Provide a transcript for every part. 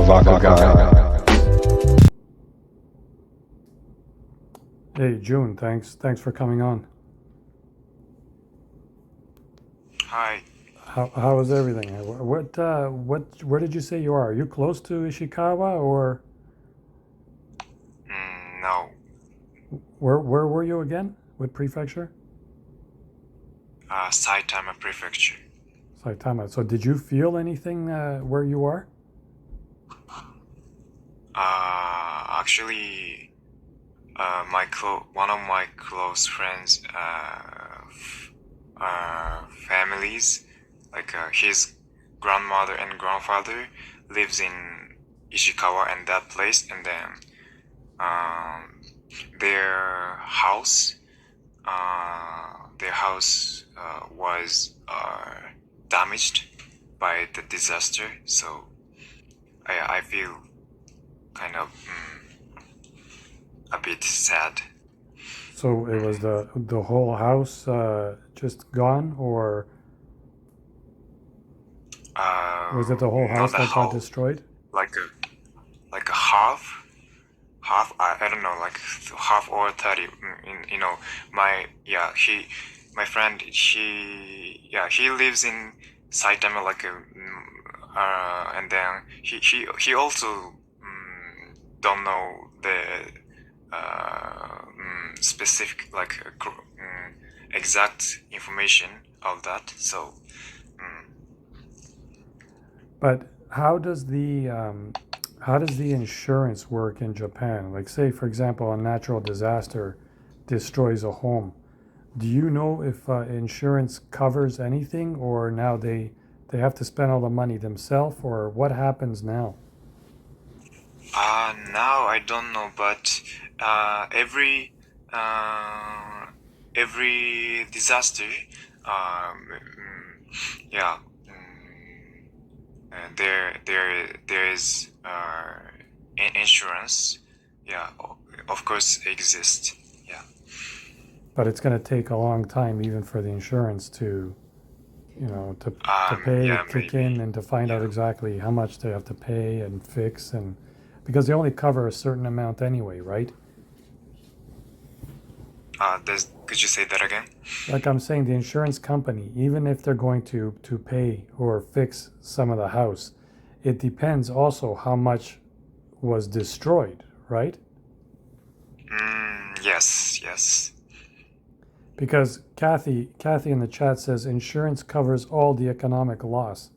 MAVAKAGA. Hey, June, thanks for coming on. Hi. How is everything? Where did you say you are? Are you close to Ishikawa, or No. where were you again? What prefecture? Saitama Prefecture. Saitama. So did you feel anything where you are? Actually, one of my close friends, families, his grandmother and grandfather lives in Ishikawa and that place, and then their house was damaged by the disaster, so I feel kind of a bit sad. So it was the whole house just gone, or was it the whole house that got destroyed? Like a half. I don't know, like half or 30. My friend, he lives in Saitama, and then he also don't know the specific, exact information of that. So. But how does the insurance work in Japan? Like, say, for example, a natural disaster destroys a home. Do you know if insurance covers anything, or now they have to spend all the money themselves, or what happens now? Now I don't know, but every disaster, yeah, there is insurance. Yeah, of course exists. Yeah. But it's going to take a long time, even for the insurance to pay, Yeah, kick maybe. in, and to find out exactly how much they have to pay and fix, and because they only cover a certain amount anyway, right? Could you say that again? Like I'm saying, the insurance company, even if they're going to pay or fix some of the house, it depends also how much was destroyed, right? Yes. Because Kathy in the chat says insurance covers all the economic loss.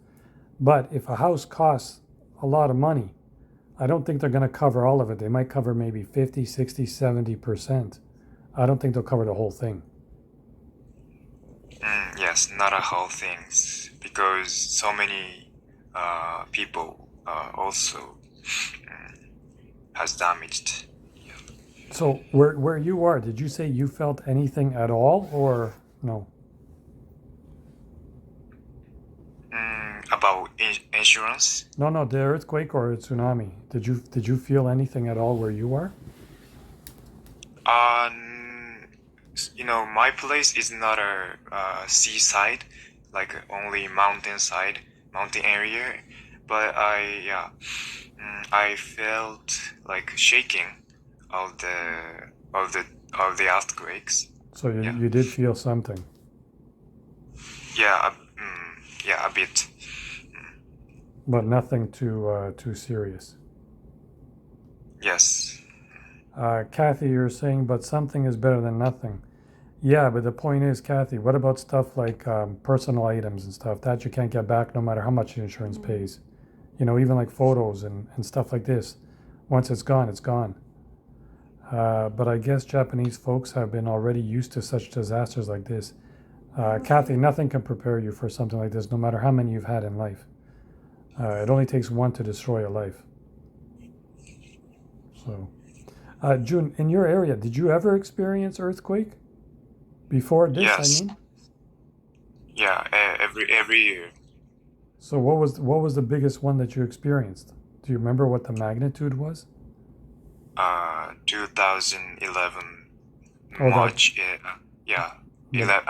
But if a house costs a lot of money, I don't think they're going to cover all of it. They might cover maybe 50, 60, 70%. I don't think they'll cover the whole thing. Yes, not a whole things, because so many people also has damaged. So where you are, did you say you felt anything at all, or no? About insurance? No, the earthquake or tsunami. Did you feel anything at all where you are? My place is not a seaside, like only mountain area. But I felt like shaking of the earthquakes. So you did feel something. Yeah, a bit. But nothing too serious. Yes. Kathy, you're saying, but something is better than nothing. Yeah, but the point is, Kathy, what about stuff like personal items and stuff that you can't get back no matter how much the insurance pays? Even like photos and stuff like this. Once it's gone, it's gone. But I guess Japanese folks have been already used to such disasters like this. Kathy, nothing can prepare you for something like this, no matter how many you've had in life. It only takes one to destroy a life. So, June, in your area, did you ever experience earthquake before this? Yes. I mean, Yeah, every year. so what was the biggest one that you experienced? Do you remember what the magnitude was? 2011 Oh, March. Yeah. But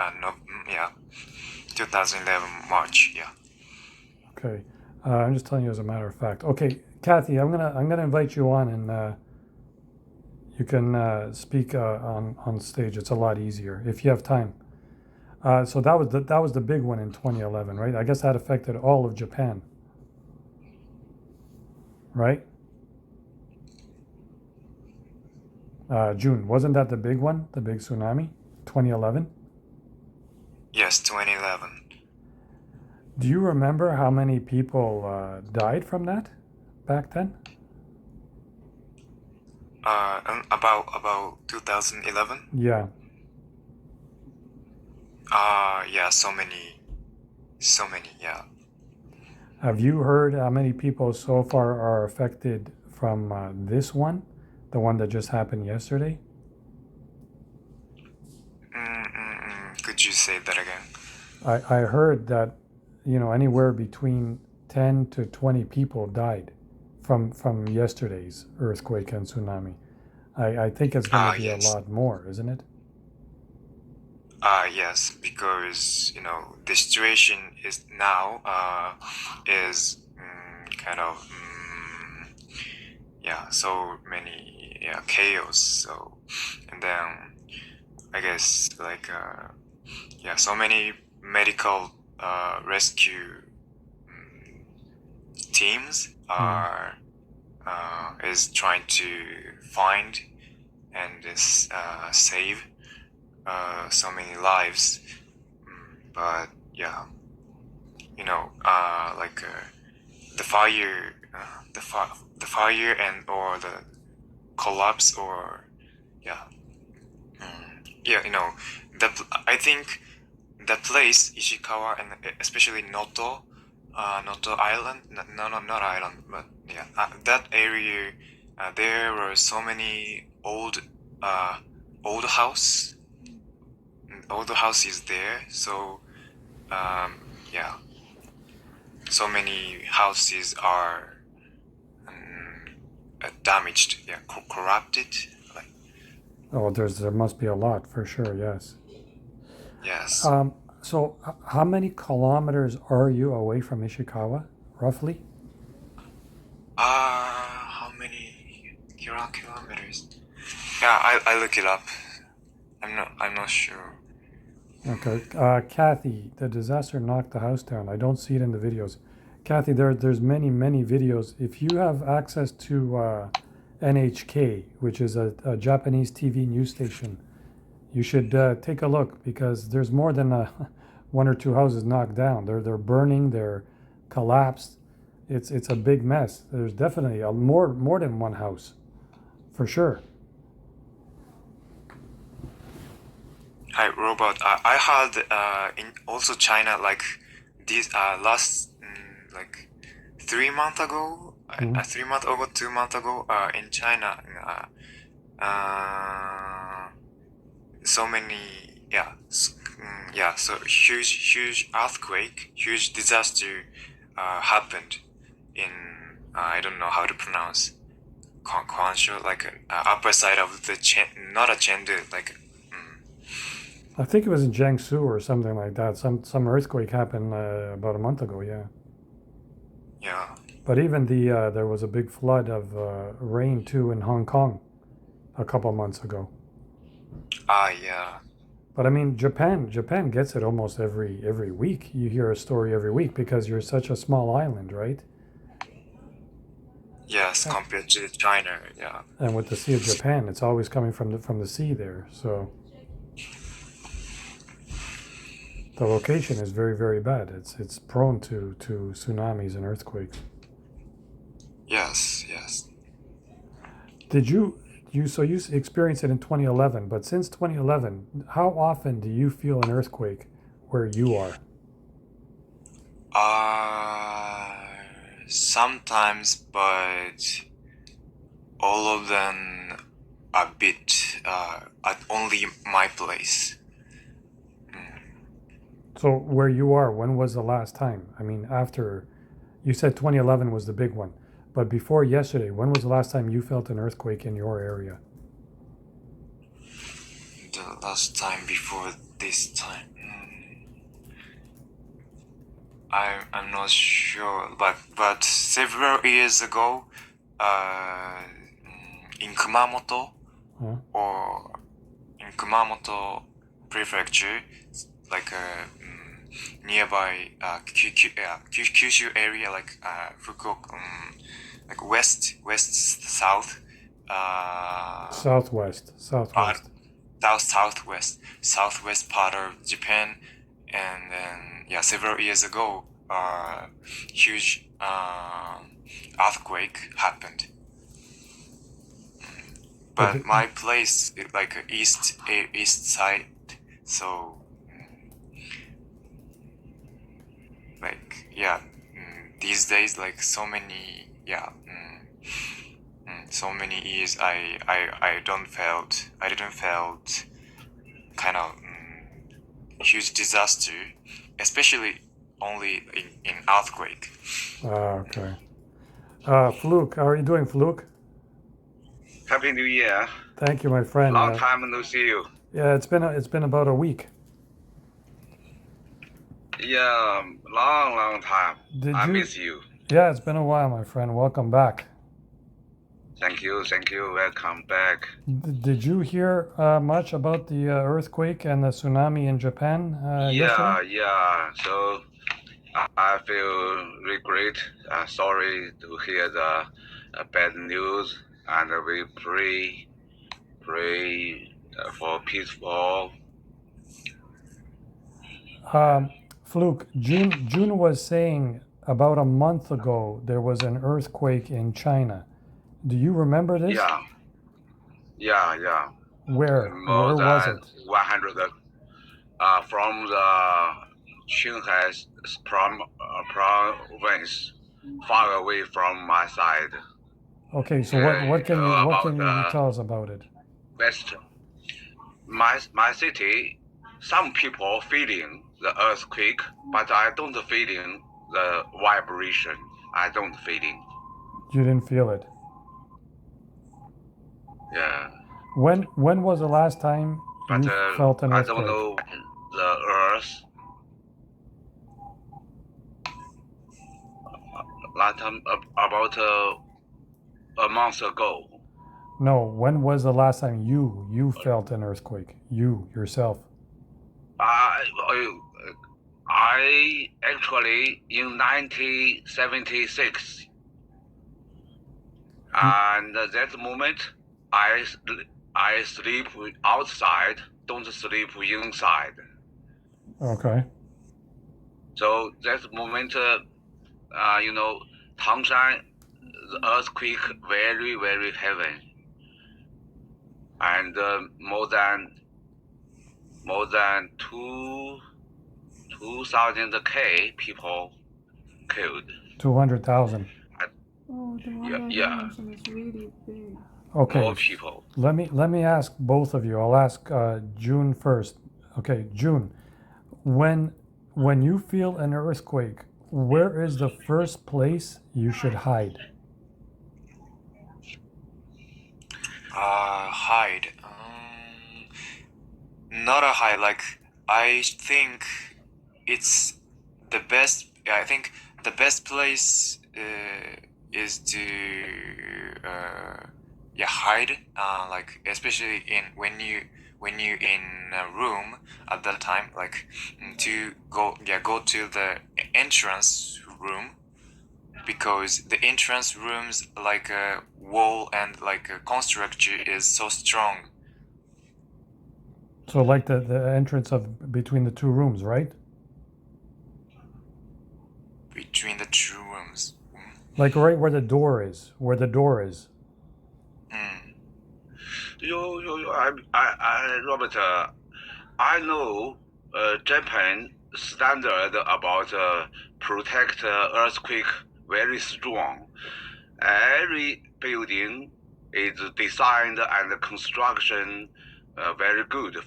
2011 March. Yeah. okay, I'm just telling you as a matter of fact. Okay, Kathy, I'm gonna invite you on, and you can speak on stage. It's a lot easier if you have time. So that was the big one in 2011, right? I guess that affected all of Japan, right? June, wasn't that the big one, the big tsunami, 2011? Yes, 2011. Do you remember how many people died from that back then? About 2011. Yeah. Yeah, so many, yeah. Have you heard how many people so far are affected from this one, the one that just happened yesterday? Could you say that again? I heard that, anywhere between 10 to 20 people died from yesterday's earthquake and tsunami. I think it's going to be a Yes. lot more, isn't it? Yes, because the situation is now is kind of yeah, so many chaos. So and then I guess like yeah, so many medical rescue teams are is trying to find and save so many lives. But yeah, like the fire, the fire and or the collapse or yeah, yeah, I think the place Ishikawa and especially Noto Island, no, not island, but yeah, that area, there were so many old house, old houses there. So yeah, so many houses are damaged, yeah, corrupted, like Oh, there must be a lot for sure. Yes. yes. So how many kilometers are you away from Ishikawa, roughly? How many kilometers? Yeah, I look it up. I'm not sure. Okay. Kathy, the disaster knocked the house down. I don't see it in the videos. Kathy, there's many videos. If you have access to NHK, which is a Japanese TV news station, you should take a look because there's more than one or two houses knocked down. They're burning. They're collapsed. It's a big mess. There's definitely more than one house, for sure. Hi, Robert. I had in also China like this last like 3 months ago, Mhm. 3 months ago, 2 months ago, in China, so many yeah, so huge earthquake, huge disaster happened in I don't know how to pronounce Guangzhou, like upper side of the not a Chengdu, like I think it was in Jiangsu or something like that. Some earthquake happened about a month ago. Yeah. yeah. But even there was a big flood of rain too in Hong Kong a couple months ago. Yeah. But I mean, Japan gets it almost every week. You hear a story every week because you're such a small island, right? Yes, compared to China, yeah. And with the Sea of Japan, it's always coming from the sea there. So the location is very bad. It's prone to tsunamis and earthquakes. Yes. Did you experienced it in 2011, but since 2011, how often do you feel an earthquake where you are? Sometimes, but all of them a bit at only my place. So where you are, when was the last time? I mean, after you said 2011 was the big one, but before yesterday, when was the last time you felt an earthquake in your area? the last time before this time? I'm not sure, but several years ago, in Kumamoto Huh? or in Kumamoto Prefecture, like nearby Kyushu area, like Fukuoka, like west, south, Southwest. southwest part of Japan, and then several years ago, huge earthquake happened. But my place is like east side, so like these days, like so many so many years I didn't felt kind of huge disaster, especially only in earthquake. Okay. Fluke, how are you doing, Fluke? Happy New Year. Thank you, my friend. Long time no see you. Yeah, it's been about a week. Yeah, long time. I miss you. Yeah, it's been a while, my friend. Welcome back. Thank you. Welcome back. Did you hear much about the earthquake and the tsunami in Japan yesterday? Yeah. So I feel regret. Sorry to hear the bad news, and we pray for peaceful. Fluke, June was saying about a month ago there was an earthquake in China. Do you remember this? Yeah. Where More was than it? 100 from the Qinghai province, far away from my side. Okay, so what can you tell us about it? West, my city, some people feeling the earthquake, but I don't feeling the vibration. I don't feeling. You didn't feel it. Yeah. When was the last time you felt an earthquake? I don't know the earth. Last time about a month ago. No, when was the last time you felt an earthquake? You yourself. I actually in 1976, and that moment I sleep outside, don't sleep inside. Okay. So that moment, Tangshan, the earthquake very heavy, and more than 2,000 people killed. 200,000. Oh, the one that you mentioned is really big. Okay. More people. Let me ask both of you. I'll ask June first. Okay, June. When you feel an earthquake, where is the first place you should hide? Hide. Not a hide. Like I think it's the best. I think the best place is to hide. Like especially when you in a room at that time, like to go to the entrance room, because the entrance rooms like a wall and like a construction is so strong. So like the entrance of between the two rooms, right? Between the two rooms. Like right where the door is. Robert, I know Japan standard about protect earthquake very strong. Every building is designed and construction very good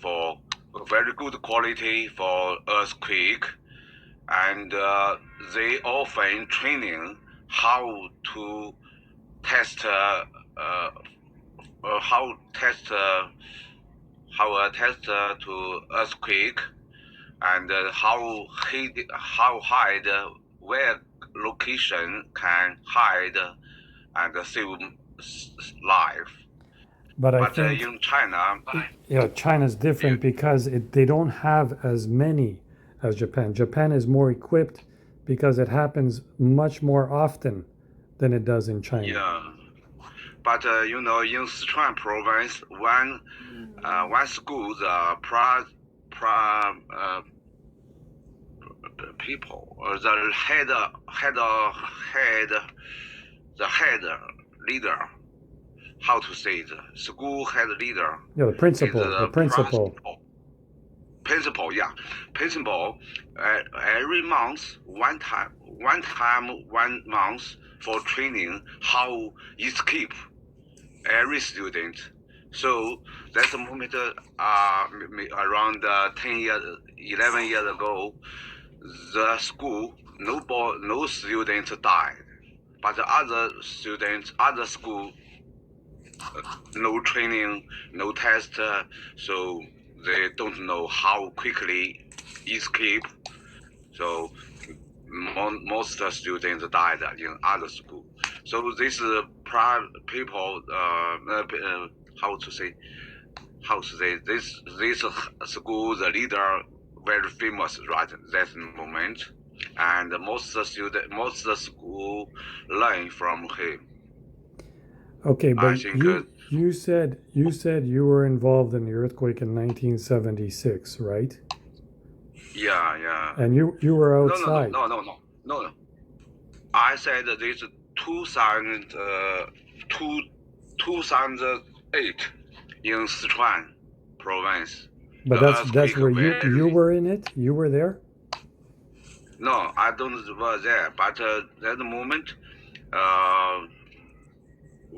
quality for earthquake, and they often training how to test how attest to earthquake and how high the where location can hide and save life. But I But think in China, China's different because they don't have as many as Japan. Japan is more equipped because it happens much more often than it does in China. yeah. But in Sichuan province, one school, the people, the head leader, how to say it, school head leader. Yeah, the principal. Is The principal. Principal. Every month, one month for training how escape every student. So that's the moment around 10 years, 11 years ago, the school, no student died. But the other school, no training, no test, so they don't know how quickly escape. So most students died in other school. So this people, how to say this school, the leader very famous right at that moment, and most school learn from him. Okay, I but think you said you were involved in the earthquake in 1976, right? yeah. And you were outside. No. I said this 2008 in Sichuan province. But that's where you were in it. You were there. No, I don't was there. But at the moment,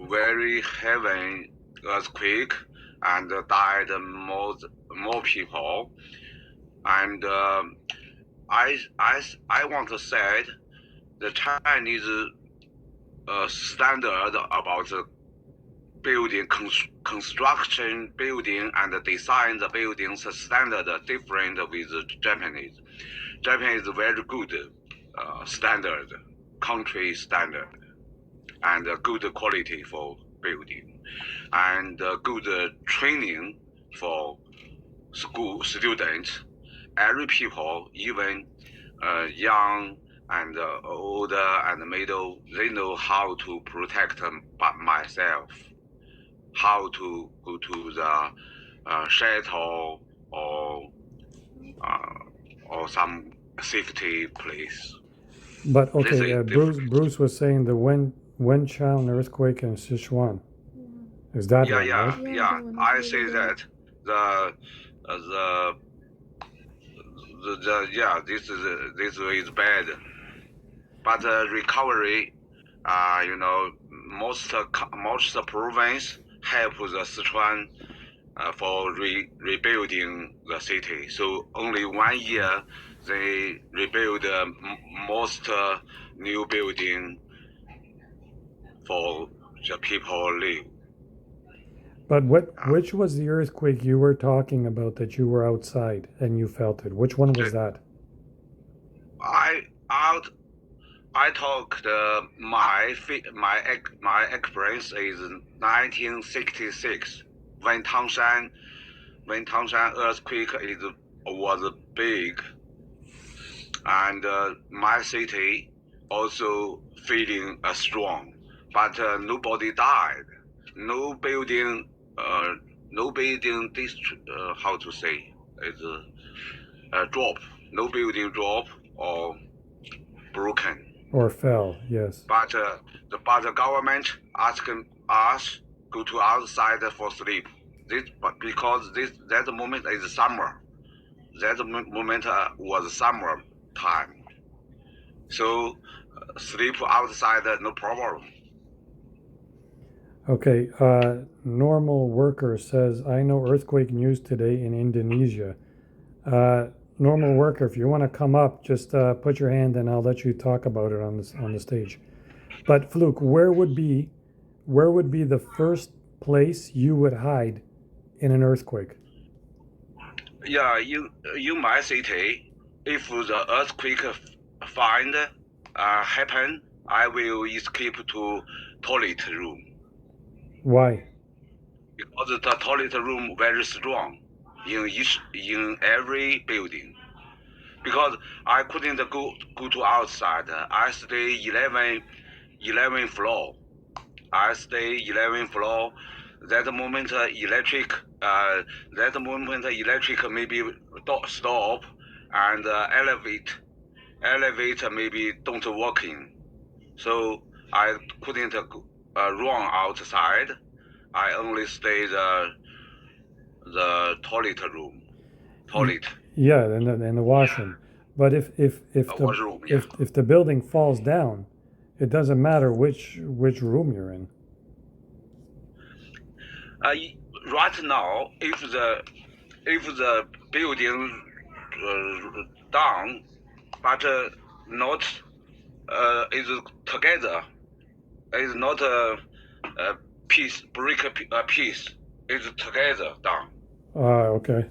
very heavy earthquake and died more people. And I want to say the Chinese standard about building construction building and design the buildings standard different with Japanese. Japanese very good standard, country standard, and good quality for building, and good training for school students. Every people, even young and older and middle, they know how to protect myself, how to go to the shelter or some safety place. But okay, Bruce was saying the Wenchang earthquake in Sichuan. Is that right? Yeah. I say that this is bad, but recovery, most province help the Sichuan for rebuilding the city. So only 1 year they rebuild most new building for the people live. But which was the earthquake you were talking about that you were outside and you felt it? Which one was that? I talked my experience is 1966 when Tangshan earthquake was big, and my city also feeling strong, but nobody died, no building how to say is drop, no building drop or broken. Or fell, yes. But the government asking us go to outside for sleep. Because that moment is summer. That moment was summer time. So sleep outside no problem. Okay, Normal Worker says, I know earthquake news today in Indonesia. Normal Worker, if you want to come up, just put your hand and I'll let you talk about it on the stage. But Fluke, where would be the first place you would hide in an earthquake? Yeah, in my city, if the earthquake happen, I will escape to toilet room Why? because the toilet room very strong in every building. Because I couldn't go to outside. I stay 11 floor. I stay 11 floor. That moment electric maybe stop and elevator maybe don't working. So I couldn't run outside. I only stay the toilet room. Toilet. Yeah, in the washroom. But Washroom, yeah. if the building falls down, it doesn't matter which room you're in. Right now, if the building down, but not is together, is not a piece break a piece, is together down. Okay.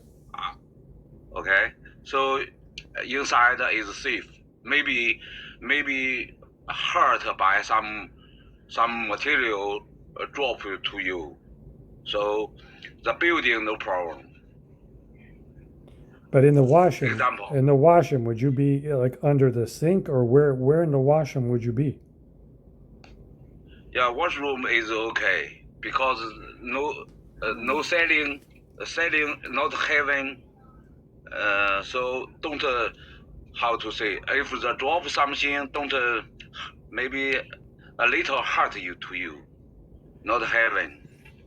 Okay, so inside is safe. Maybe hurt by some material drop to you. So the building no problem. But in the washroom, Example. Would you be like under the sink, or where in the washroom would you be? Yeah, washroom is okay because no ceiling not having. So don't how to say, if the drop something don't maybe a little hurt you to you, not having.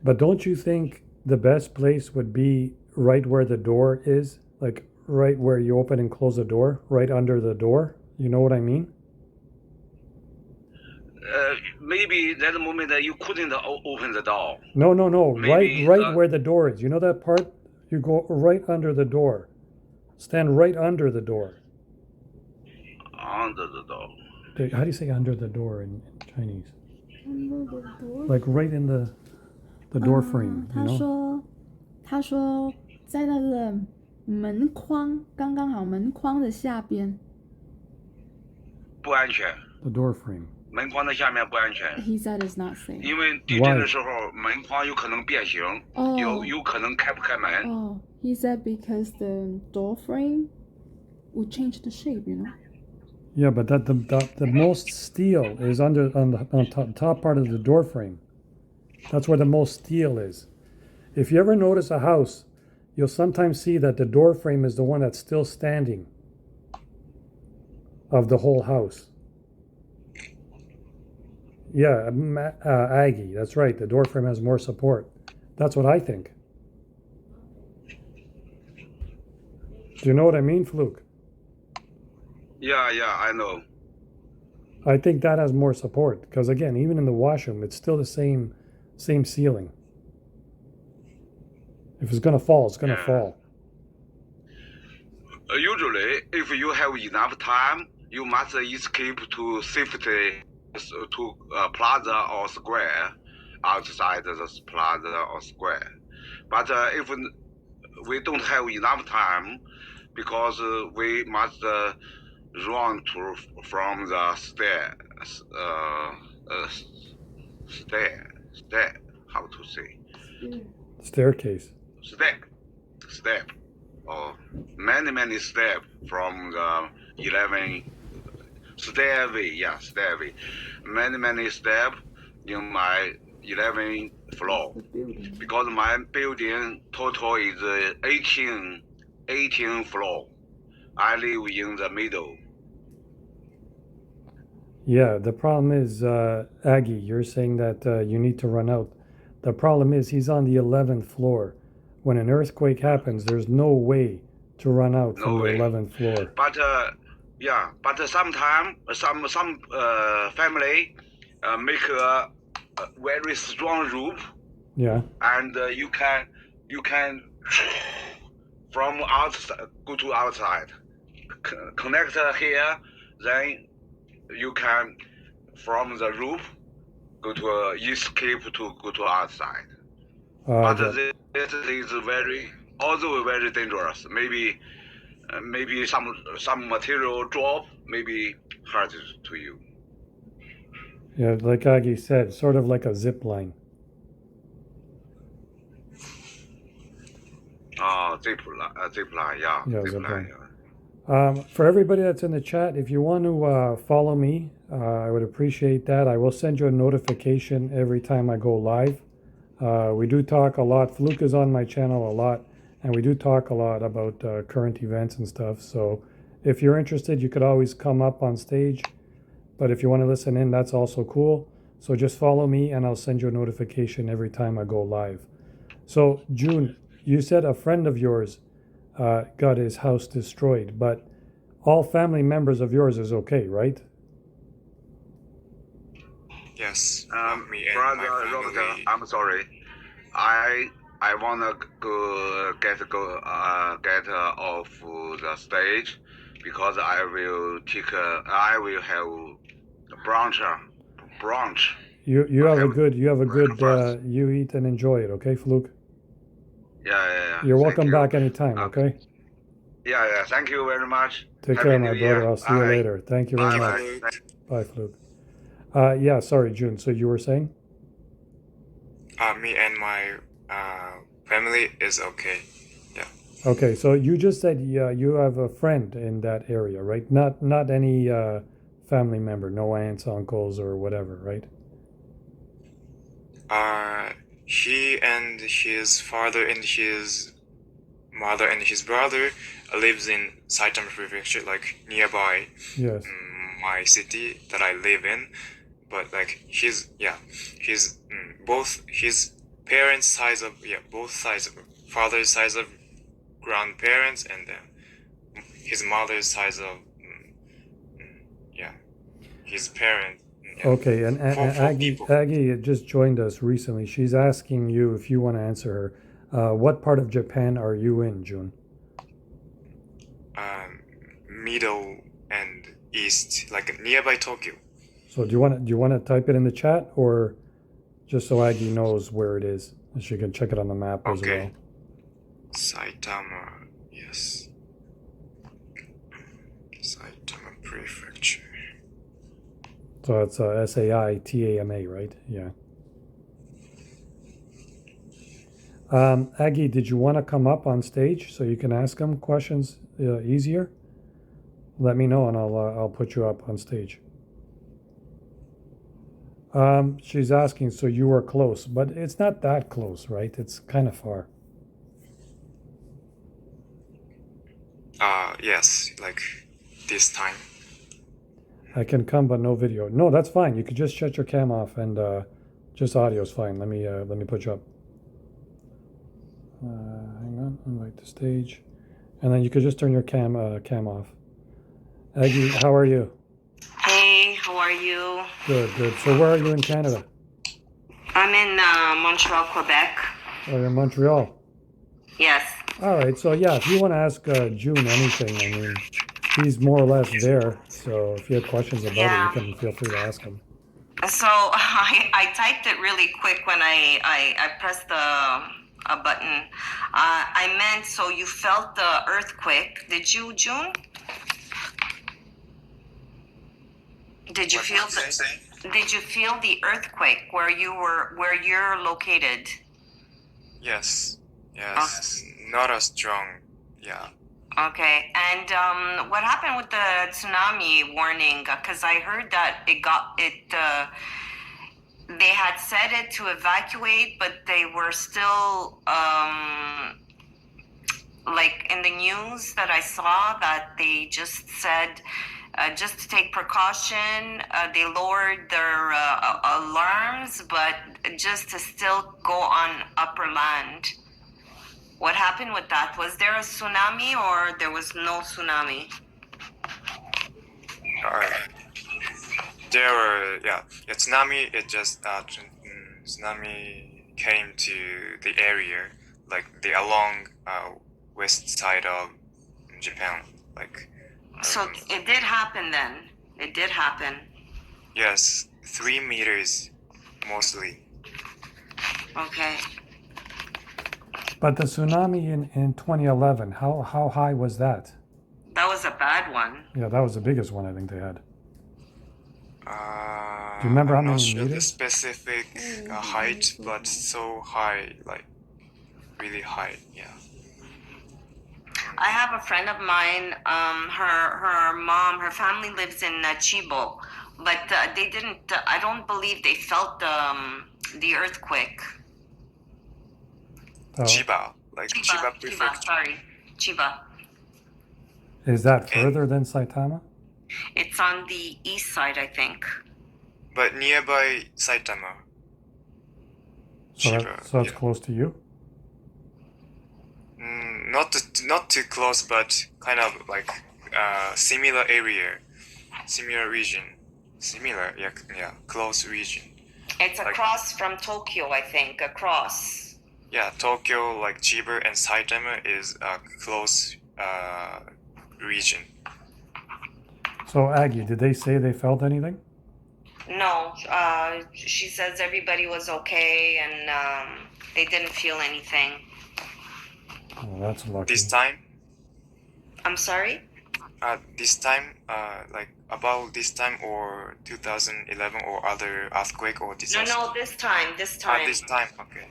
But don't you think the best place would be right where the door is, like right where you open and close the door, right under the door? You know what I mean? Maybe that moment that you couldn't open the door. No. Maybe right where the door is. You know that part? You go right under the door. Stand right under the door. Under the door. How do you say under the door in Chinese? Under the door. Like right in the door frame. You 他 know? 说，他说在那个门框刚刚好，门框的下边。不安全。 The door frame. 门框的下面不安全。 He said it's not safe. 因为地震的时候，门框有可能变形，有可能开不开门。Oh, he said because the door frame would change the shape, you know. Yeah, but the most steel is on the top part of the door frame. That's where the most steel is. If you ever notice a house, you'll sometimes see that the door frame is the one that's still standing of the whole house. Yeah, Aggie, that's right. The door frame has more support. That's what I think. Do you know what I mean, Fluke? Yeah, I know. I think that has more support because, again, even in the washroom, it's still the same ceiling. If it's going to fall, it's going to fall. Usually, if you have enough time, you must escape to safety to plaza or square, outside the plaza or square. But if we don't have enough time, because we must run from the stair, how to say? Staircase. Step, or many steps from the 11 stairway. Yeah, stairway. Many steps in my 11th floor. Because my building total is 18 floor. I live in the middle. Yeah, the problem is, Aggie, you're saying that you need to run out. The problem is he's on the 11th floor. When an earthquake happens, there's no way to run out from the 11th floor. But but sometimes some family make a very strong roof. Yeah. And you can from outside go to outside, connect here, then you can from the roof go to escape to go to outside. But this is very also very dangerous. Maybe some material drop, maybe hurt to you. Yeah, like Aggie said, sort of like a zip line. Zip line, yeah. Yeah, Zip zip line, line. yeah. For everybody that's in the chat, if you want to follow me, I would appreciate that. I will send you a notification every time I go live. We do talk a lot. Fluke is on my channel a lot, and we do talk a lot about current events and stuff. So if you're interested, you could always come up on stage. But if you want to listen in, that's also cool. So just follow me, and I'll send you a notification every time I go live. So June, you said a friend of yours got his house destroyed, but all family members of yours is okay, right? Yes, me and Brother my Robert, family. I'm sorry. I wanna get off the stage because I will have a brunch. You have a have good breakfast. you eat and enjoy it, okay, Fluke? Yeah. You're Thank welcome you. back anytime, okay? Yeah. Thank you very much. Take Happy care, New my Year. brother. I'll see you Bye. later. Thank you very much. Bye. Bye, Fluke. Yeah, sorry, June. So you were saying? Me and my family is okay. Yeah. Okay, so you just said you have a friend in that area, right? Not any family member, no aunts, uncles, or whatever, right? He and his father and his mother and his brother lives in Saitama Prefecture, like nearby Yes. my city that I live in. But like both his parents' sides of both sides of father's sides of grandparents and his mother's sides of his parents. Yeah. Okay, and Aggie just joined us recently. She's asking you if you want to answer her. What part of Japan are you in, June? Middle and east, like nearby Tokyo. So do you want to type it in the chat, or just so Aggie knows where it is, and she can check it on the map as well? Saitama, yes. Saitama Prefecture. So it's Saitama, right? Yeah. Aggie, did you want to come up on stage so you can ask him questions easier? Let me know, and I'll put you up on stage. She's asking, so you were close, but it's not that close, right? It's kind of far. Yes, like this time. I can come, but no video. No, that's fine. You could just shut your cam off, and just audio is fine. Let me put you up. Hang on, invite to stage, and then you could just turn your cam off. Aggie, how are you? Hey, how are you? Good. So where are you in Canada? I'm in Montreal, Quebec. Oh, you're in Montreal. Yes. All right. So yeah, if you want to ask June anything, I mean, he's more or less there. So if you have questions about it, you can feel free to ask him. So I typed it really quick when I pressed a button. I meant, so you felt the earthquake. Did you, June? Did you feel the earthquake where you're located? Yes. Not as strong. Yeah. Okay, and what happened with the tsunami warning? Because I heard that they had said it to evacuate, but they were still like in the news that I saw that they just said just to take precaution. They lowered their alarms, but just to still go on upper land. What happened with that? Was there a tsunami or there was no tsunami? There were tsunami. It just tsunami came to the area, like along west side of Japan, like. So it did happen then. It did happen. Yes, 3 meters, mostly. Okay. But the tsunami in 2011, how high was that? That was a bad one. Yeah, that was the biggest one I think they had. Do you remember how I'm not many sure the meters? specific height, but so high, like really high. Yeah. I have a friend of mine. Her family lives in Chibo, but they didn't. I don't believe they felt the earthquake. Oh, Chiba, like Chiba Prefecture. Sorry, Chiba. is that further than Saitama? It's on the east side, I think. But nearby Saitama. So, Chiba, so it's yeah. close to you? Not too close, but kind of like similar area, similar region, similar, yeah, close region. It's Like- across from Tokyo, I think. Across. Yeah, Tokyo, like Chiba and Saitama is a close region. So Aggie, did they say they felt anything? No, she says everybody was okay and they didn't feel anything. Oh, that's lucky. This time, I'm sorry? like about this time or 2011 or other earthquake or disaster? No, this time. This time, okay.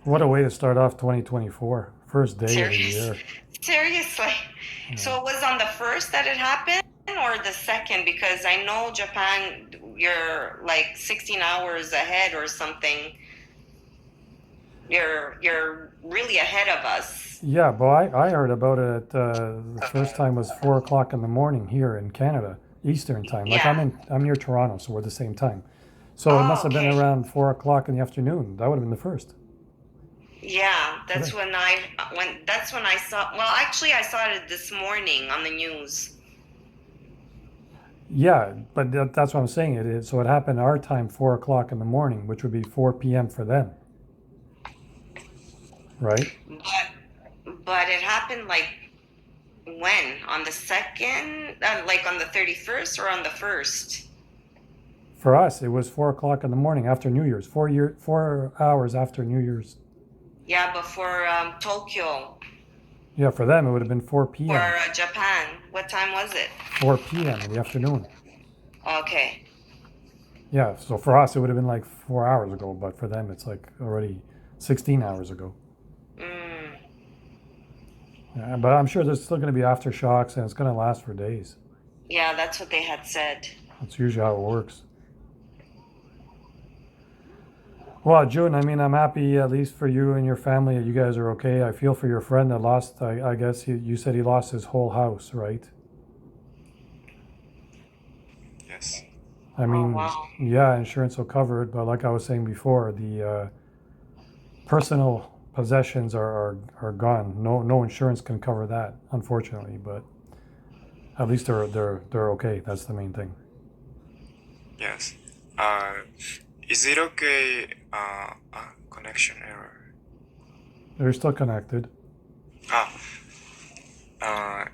What a way to start off 2024. First day of the Serious? year. Seriously. So it was on the first that it happened or the second? Because I know Japan, you're like 16 hours ahead or something. You're really ahead of us. Yeah, but I heard about it. The first time was 4 o'clock in the morning here in Canada, Eastern time. Like Yeah. I'm near Toronto, so we're the same time. So it must have been okay. around 4 o'clock in the afternoon. That would have been the first. Yeah, that's Okay. that's when I saw. Well, actually, I saw it this morning on the news. Yeah, but that's what I'm saying. So it happened our time, 4 o'clock in the morning, which would be 4 p.m. for them. Right? But it happened like when? On the second? Like on the 31st or on the first? For us, it was 4 o'clock in the morning after New Year's, 4 hours after New Year's. Yeah, before Tokyo Yeah, for them, it would have been 4 p.m. or Japan. What time was it? 4 p.m. in the afternoon. Okay. Yeah, so for us, it would have been like 4 hours ago, but for them, it's like already 16 hours ago. Mm. Yeah, but I'm sure there's still going to be aftershocks and it's going to last for days. Yeah, that's what they had said. That's usually how it works. Well, June, I mean, I'm happy at least for you and your family that you guys are okay. I feel for your friend that lost, I guess you said he lost his whole house, right? Yes. I mean, wow. yeah, insurance will cover it, but like I was saying before, the personal possessions are gone. No insurance can cover that, unfortunately, but at least they're okay. That's the main thing. Yes. Is it okay? Connection error. They're still connected.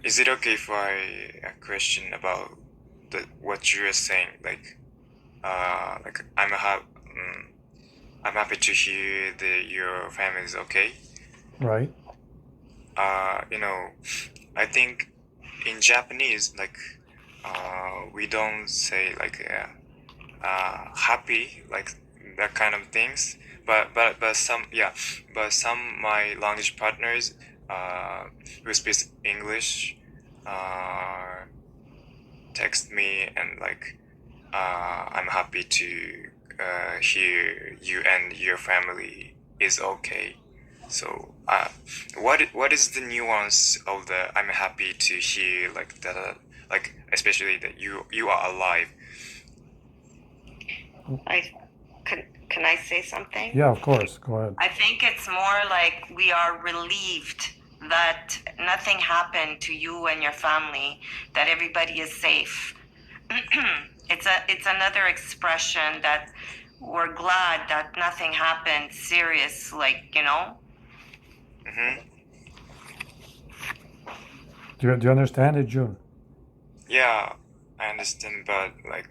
Is it okay if I question about what you are saying? Like I'm happy to hear that your family is okay. Right? I think in Japanese, like we don't say like happy, like that kind of things. But some my language partners who speak English text me and like I'm happy to hear you and your family is okay. So what is the nuance of the I'm happy to hear like that, like especially that you are alive? Can I say something? Yeah, of course. Go ahead. I think it's more like we are relieved that nothing happened to you and your family, that everybody is safe. It's another expression that we're glad that nothing happened serious, like, Mm-hmm. Do you understand it, June? Yeah, I understand, but like,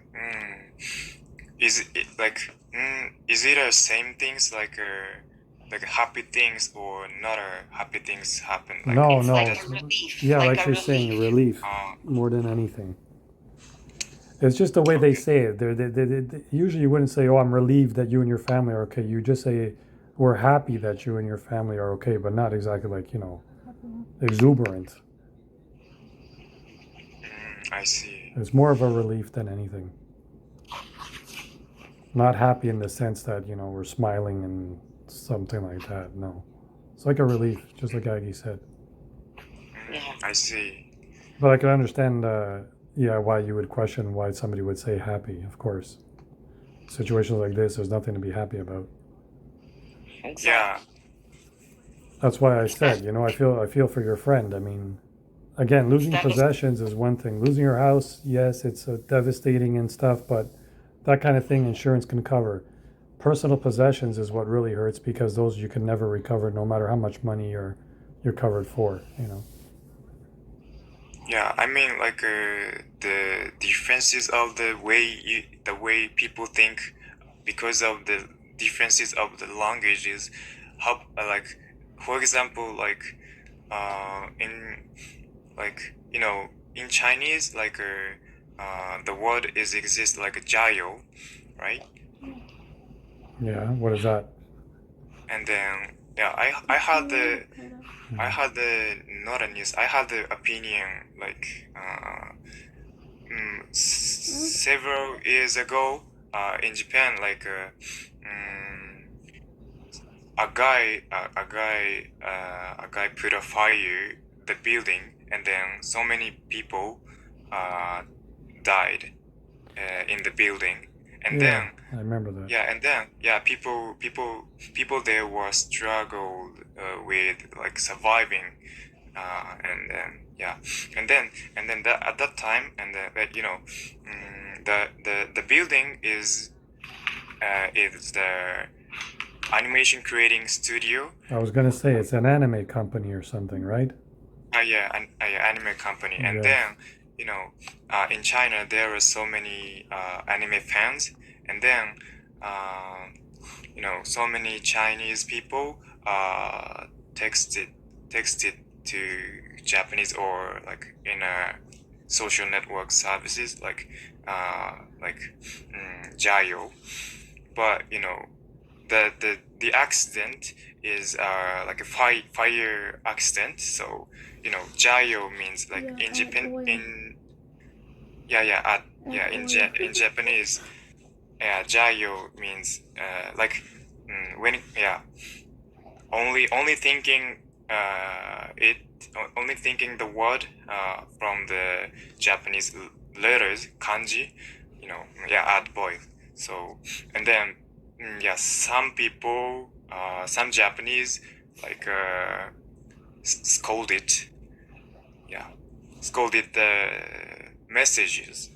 is it the same things like like happy things or not happy things happen. Like No, It's no, like it's a relief. yeah, Like like a you're saying, relief. relief more than anything. It's just the way they okay. say it. Usually you wouldn't say, "Oh, I'm relieved that you and your family are okay." You just say, "We're happy that you and your family are okay," but not exactly like exuberant. I see. It's more of a relief than anything. Not happy in the sense that we're smiling and something like that. No, it's like a relief, just like Aggie said. Yeah. I see. But I can understand, why you would question why somebody would say happy. Of course, situations like this, there's nothing to be happy about. Exactly. Yeah. That's why I said, I feel for your friend. I mean, again, losing That is possessions is one thing. Losing your house, yes, it's devastating and stuff, but that kind of thing insurance can cover. Personal possessions is what really hurts because those you can never recover, no matter how much money you're covered for. Yeah, I mean, like the differences of the way people think, because of the differences of the languages. How like, for example, like in like in Chinese, like the word is exists like a jayo, right? Yeah, what is that? And then I had the not a news. I had the opinion like several years ago in Japan, like a guy put a fire the building, and then so many people died in the building, and Yeah, then I remember that. and then people there were struggled with like surviving, and then at that time, and the building is the animation creating studio. I was gonna say it's an anime company or something, right? An anime company, and Yes. then in China there are so many anime fans, and then so many Chinese people texted to Japanese, or like in a social network services like Jayo, but the accident is like a fire accident. So Jayo means like in Japan in in Japanese, Jayo means like when only thinking only thinking the word from the Japanese letters kanji, add boy. So and then some people, some Japanese like scolded the messages.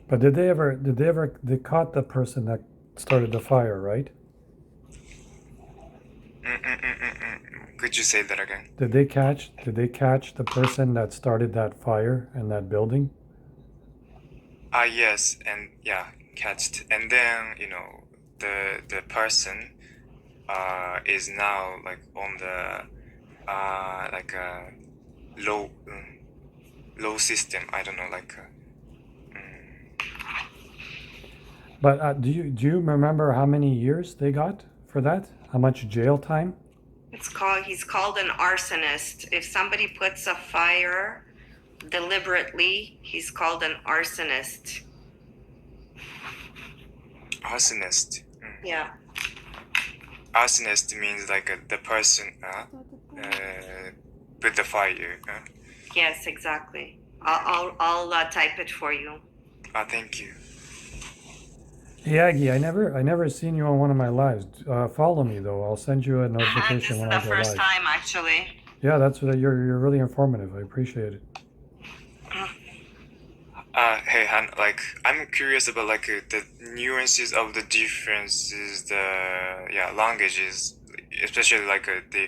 But they caught the person that started the fire, right? Could you say that again? Did they catch the person that started that fire in that building? Yes, and catched, and then the person is now like on the like a low system. I don't know, like But do you remember how many years they got for that? How much jail time? he's called an arsonist. If somebody puts a fire deliberately, he's called an arsonist. arsonist. Yeah. Arsonist means like the person put the fire. Yes, exactly. I'll type it for you. Thank you. Hey Aggie, I never seen you on one of my lives. Follow me though. I'll send you a This notification is when the I go first live. time, actually. Yeah, you're really informative. I appreciate it. Hey Han, like I'm curious about like the nuances of the differences, the languages, especially like the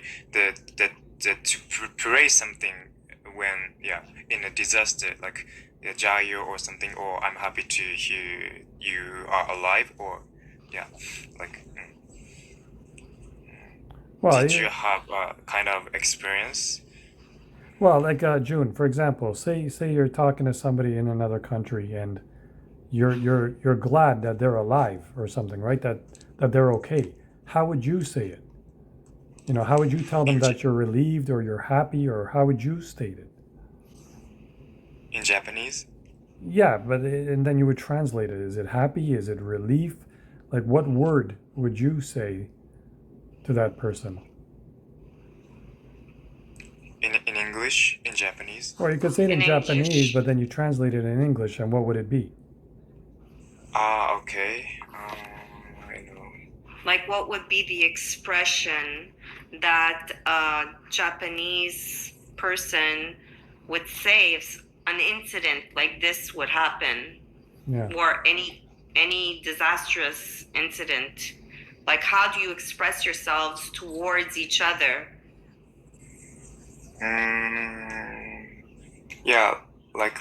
to praise something when in a disaster, like Jayo or something, or I'm happy to hear you are alive, or like Well, did you have a kind of experience? well, like June, for example, say you're talking to somebody in another country and you're glad that they're alive or something, right? That they're okay. How would you say it? You know, how would you tell them that you're relieved or you're happy, or how would you state it? In Japanese? Yeah, but and then you would translate it. Is it happy? Is it relief? Like, what word would you say to that person? In English? In Japanese? Or you could say it in In Japanese, English. but then you translate it in English, and what would it be? Ah, okay. I know. Like, what would be the expression that a Japanese person would say if an incident like this would happen, Yeah. or any disastrous incident? Like, how do you express yourselves towards each other? Yeah, like,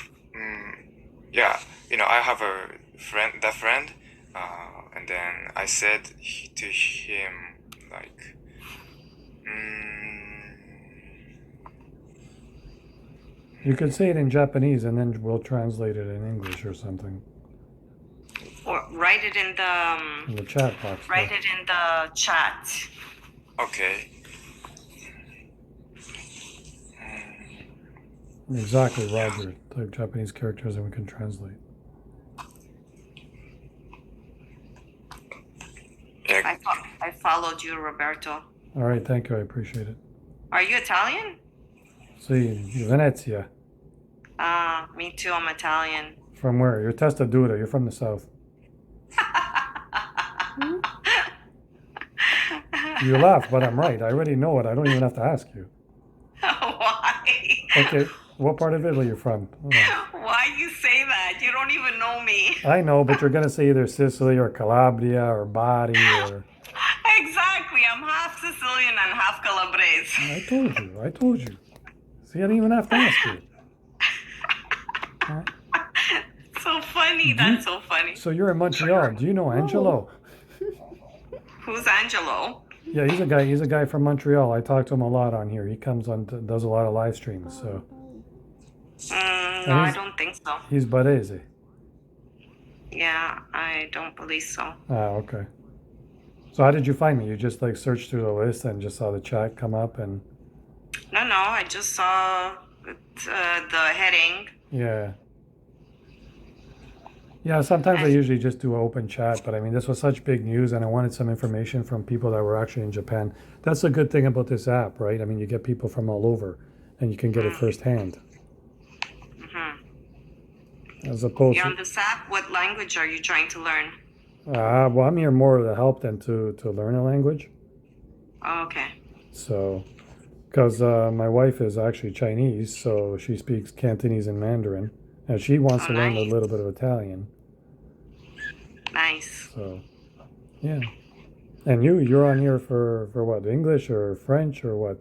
yeah, I have a friend, and then I said to him, like, You could say it in Japanese, and then we'll translate it in English or something Or write it in in the the chat box. write it in the chat. okay. Exactly, Roger. Type Japanese characters and we can translate. Yeah, I followed you, Roberto. All right, thank you. I appreciate it. Are you Italian? See, Venezia. Me too. I'm Italian. From where? You're Testadura. You're from the south. You laugh, but I'm right. I already know it. I don't even have to ask you. Why? Okay, what part of Italy are you from? Oh. Why you say that? You don't even know me. I know, but you're going to say either Sicily or Calabria or Bari or... Exactly. I'm half Sicilian and half Calabrese. I told you. See, I didn't even have to ask you. Huh? So funny. That's so funny. So you're in Montreal. Do you know Angelo? Who's Angelo? Yeah, he's a guy from Montreal. I talk to him a lot on here. He comes on, does a lot of live streams. So No, I don't think so. he's Barese. Yeah, I don't believe so. Ah, okay. So how did you find me? You just like searched through the list and just saw the chat come up and... No, I just saw the heading. Yeah. Yeah, sometimes I usually just do open chat, but I mean, this was such big news and I wanted some information from people that were actually in Japan. That's the good thing about this app, right? I mean, you get people from all over and you can get it firsthand. As opposed You're on this app. What language are you trying to learn? well, I'm here more to help than to learn a language. Oh, okay. So, because my wife is actually Chinese, so she speaks Cantonese and Mandarin, and she wants to learn a nice. little bit of Italian. Nice. So, yeah. And you're on here for what? English or French or what?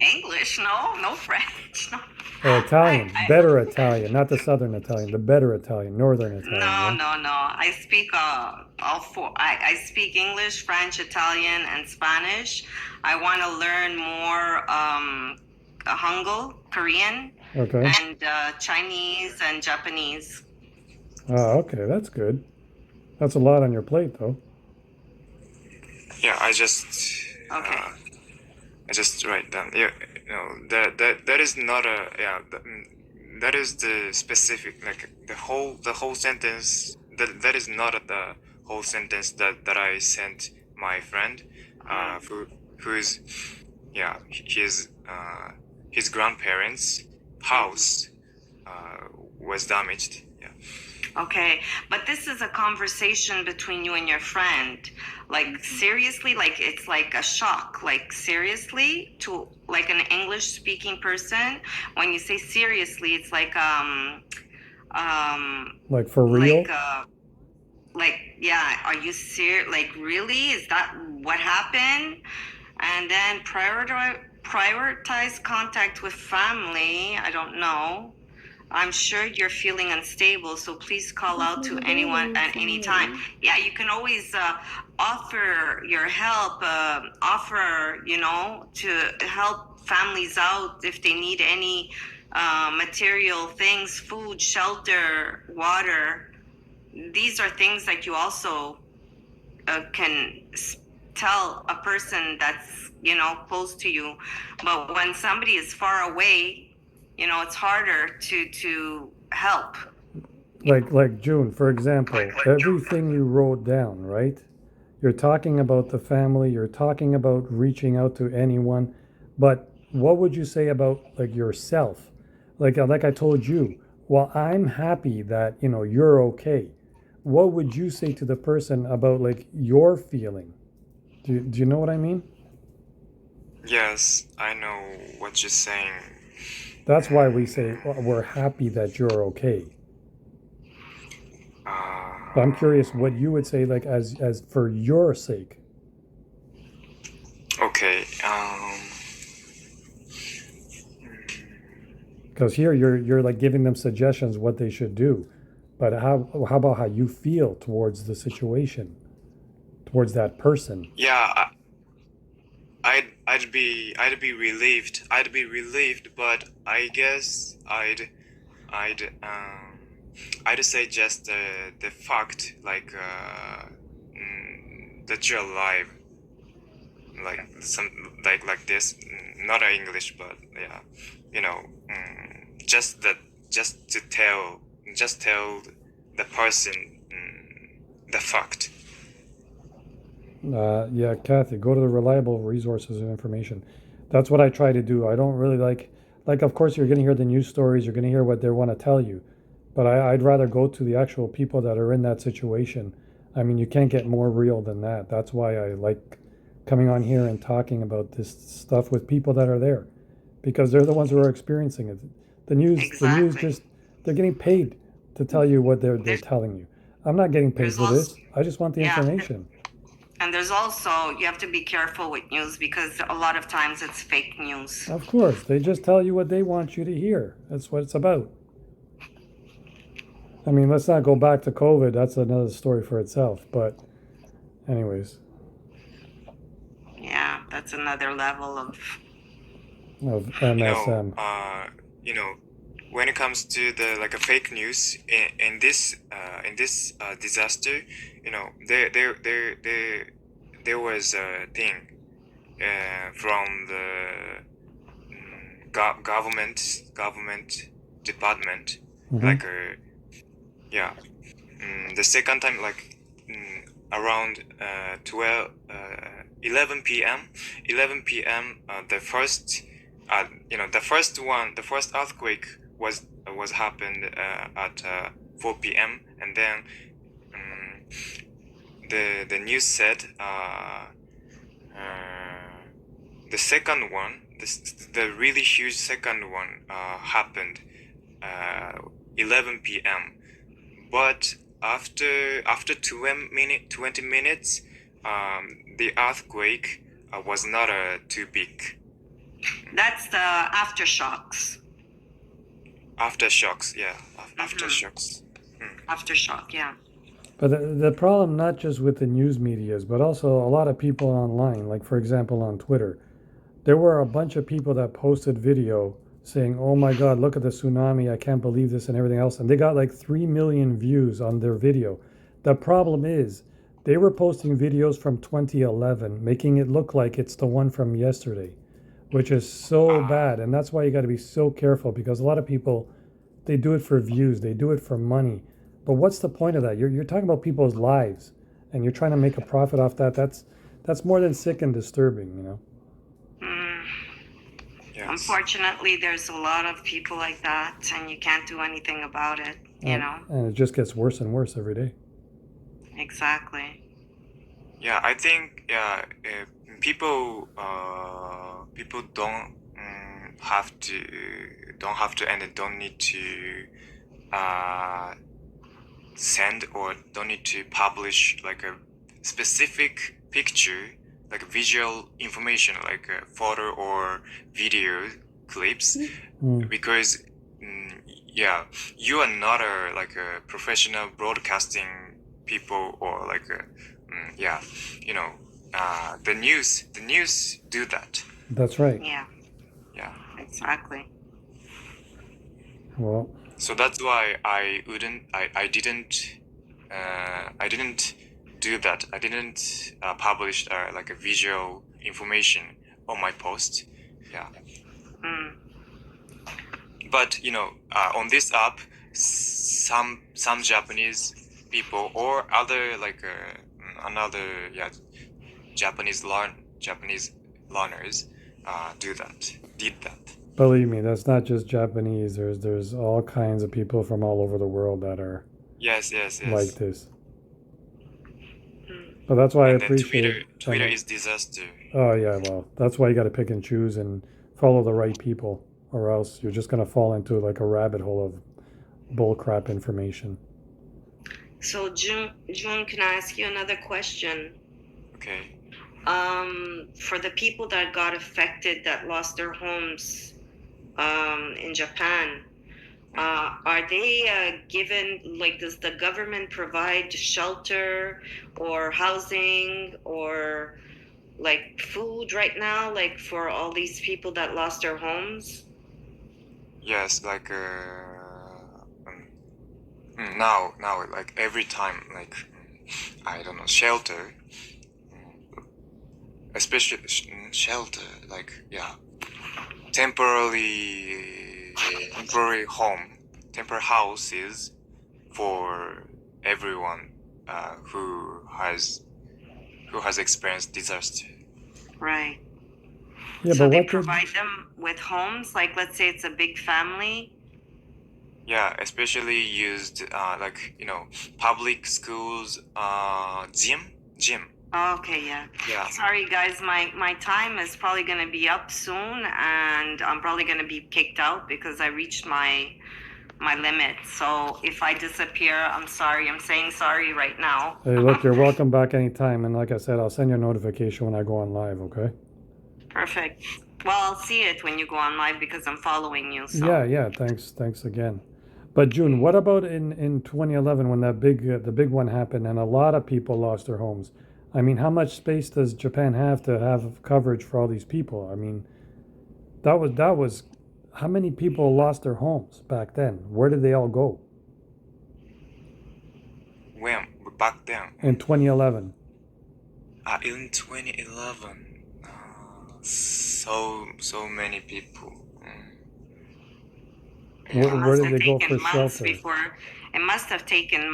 English? No French. No. Or Italian, better Italian, not the Southern Italian, the better Italian, Northern Italian. No. Right? I speak all four. I speak English, French, Italian, and Spanish. I want to learn more Hangul, Korean, Okay. and Chinese and Japanese. Oh, okay, that's good. That's a lot on your plate, though. Yeah, I just write down. Yeah, that is not a that is the specific, like the whole sentence. That is not the whole sentence that I sent my friend, who's his grandparents' house was damaged. Yeah. Okay, but this is a conversation between you and your friend. Like, seriously, like it's like a shock. Like, seriously, to like an English speaking person, when you say seriously, it's like Like for real? Yeah, are you serious? Like, really? Is that what happened? And then prioritize contact with family. I don't know. I'm sure you're feeling unstable, so please call out to anyone at any time. Yeah, you can always offer your help, offer, to help families out if they need any material things, food, shelter, water. These are things that you also can tell a person that's, close to you. But when somebody is far away, it's harder to help. Like June, for example, everything you wrote down, right? You're talking about the family, you're talking about reaching out to anyone, but what would you say about like yourself? Like I told you, well, I'm happy that, you're okay. What would you say to the person about like your feeling? Do you know what I mean? Yes, I know what you're saying. That's why we say we're happy that you're okay. But I'm curious what you would say, like as for your sake. Okay. Because here you're like giving them suggestions what they should do, but how about how you feel towards the situation, towards that person? Yeah, I'd be relieved. I'd be relieved, but I guess I'd say just the fact like that you're alive, like some like this, not English, but yeah, just to tell the person the fact. Yeah, Kathy, go to the reliable resources of information. That's what I try to do. I don't really like of course you're going to hear the news stories, you're going to hear what they want to tell you, but I'd rather go to the actual people that are in that situation. I mean, you can't get more real than that. That's why I like coming on here and talking about this stuff with people that are there, because they're the ones who are experiencing it. The news just they're getting paid to tell you what they're telling you. I'm not getting paid for this. I just want the information. And there's also, you have to be careful with news because a lot of times it's fake news. Of course, they just tell you what they want you to hear. That's what it's about. I mean, let's not go back to COVID. That's another story for itself. But anyways. Yeah, that's another level of MSM. When it comes to the like a fake news in this disaster, there was a thing from the government department, like the second time, like around 11 p.m. The first the first earthquake was happened at 4 p.m. and then the news said the second one, the really huge second one happened 11 p.m. But after 20 minutes, the earthquake was not too big. That's the aftershocks. Aftershocks, yeah. Aftershocks. Aftershock, yeah. But the problem, not just with the news medias, but also a lot of people online, like for example on Twitter, there were a bunch of people that posted video saying, oh my God, look at the tsunami, I can't believe this and everything else. And they got like 3 million views on their video. The problem is they were posting videos from 2011, making it look like it's the one from yesterday, which is so bad. And that's why you got to be so careful, because a lot of people, they do it for views, they do it for money. But what's the point of that? You're talking about people's lives and you're trying to make a profit off that. That's more than sick and disturbing, Yes. Unfortunately, there's a lot of people like that, and you can't do anything about it, And it just gets worse and worse every day. Exactly. Yeah, I think people don't have to and don't need to send or don't need to publish like a specific picture, like visual information, like a photo or video clips, because yeah, you are not a like a professional broadcasting people or like a, yeah, you know, the news do that. That's right. Yeah, Yeah. exactly. Well, So that's why I didn't do that. I didn't publish like a visual information on my post. Yeah. Mm. But on this app, some Japanese people or other like another Japanese learners did that. believe me, that's not just Japanese. There's all kinds of people from all over the world that are Yes. like this. Mm. But that's why I And then appreciate Twitter is disaster. Oh yeah, well, that's why you got to pick and choose and follow the right people, or else you're just gonna fall into like a rabbit hole of bullcrap information. So June, can I ask you another question? Okay. For the people that got affected, that lost their homes, in Japan, are they given, like, does the government provide shelter or housing or like food right now, like for all these people that lost their homes? Yes, like now like every time like I don't know, shelter, especially shelter, like temporary temporary houses for everyone who has experienced disaster. Right. Yeah, So but they what did provide them with homes, like let's say it's a big family. Yeah, especially used like public schools, gym. Okay, yeah. Yeah. Sorry guys, my time is probably gonna be up soon, and I'm probably gonna be kicked out because I reached my limit. So if I disappear, I'm sorry. I'm saying sorry right now. Hey, look, you're welcome back anytime, and like I said, I'll send you a notification when I go on live. Okay? Perfect. Well, I'll see it when you go on live because I'm following you. So. Yeah. Thanks again. But June, what about in 2011 when that the big one happened and a lot of people lost their homes? I mean, how much space does Japan have to have coverage for all these people? I mean, that was how many people lost their homes back then? Where did they all go When back then in 2011? in 2011, so many people. Where did they go for months shelter? before. It must have taken.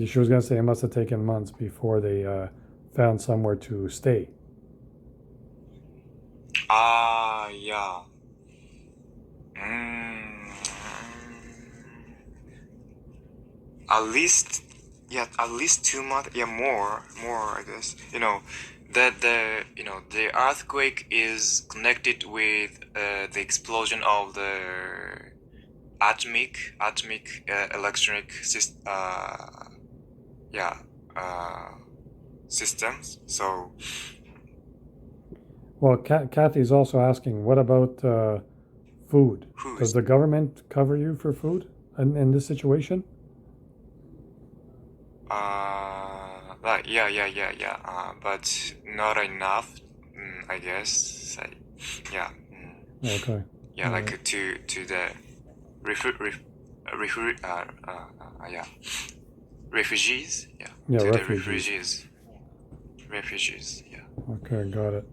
She was gonna say it must have taken months before they found somewhere to stay. Yeah. At least, at least 2 months. Yeah, more, I guess. That the earthquake is connected with the explosion of the atomic electronic systems. So Well, Kathy's also asking, what about food? Does the government cover you for food in this situation? But not enough, I guess. Yeah. Okay. Yeah, like to the refugees. Yeah, to refugees. the refugees. Yeah. Okay, got it.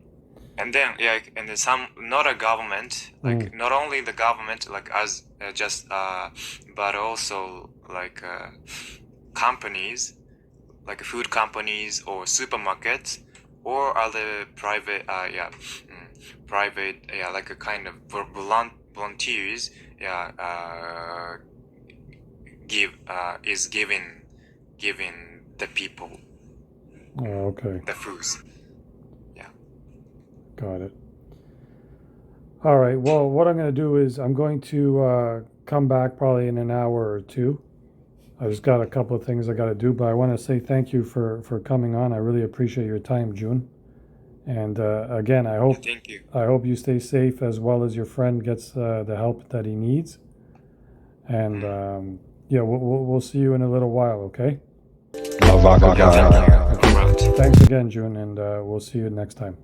And then and then some not a government, like not only the government, like as just but also like companies, like food companies or supermarkets or other private like a kind of volunteers giving the people Okay, the foods. got it. All right, well, what I'm going to do is I'm going to come back probably in an hour or two. I just got a couple of things I got to do, but I want to say thank you for coming on. I really appreciate your time, June. And again, Thank you. I hope you stay safe as well as your friend gets the help that he needs. And yeah, we'll see you in a little while, okay? Thank you. Alright. Thanks again, June, and we'll see you next time.